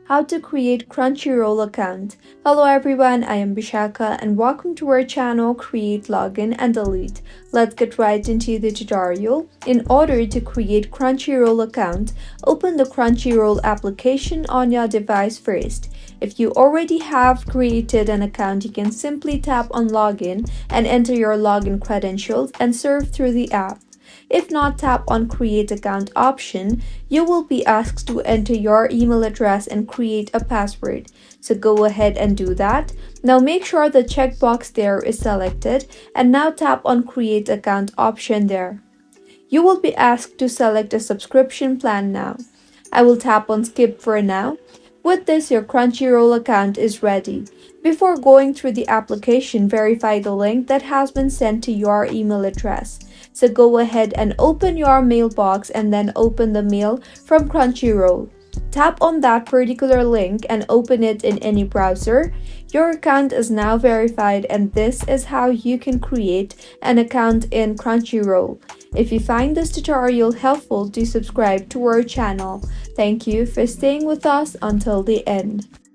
How to create Crunchyroll account. Hello everyone, I am Bishaka and welcome to our channel Create, Login and Delete. Let's get right into the tutorial. In order to create Crunchyroll account, open the Crunchyroll application on your device first. If you already have created an account, you can simply tap on Login and enter your login credentials and serve through the app. If not, tap on Create Account option. You will be asked to enter your email address and create a password. So go ahead and do that. Now make sure the checkbox there is selected and now tap on Create Account option there. You will be asked to select a subscription plan now. I will tap on Skip for now. With this, your Crunchyroll account is ready. Before going through the application, verify the link that has been sent to your email address. So go ahead and open your mailbox and then open the mail from Crunchyroll. Tap on that particular link and open it in any browser. Your account is now verified and this is how you can create an account in Crunchyroll. If you find this tutorial helpful, do subscribe to our channel. Thank you for staying with us until the end.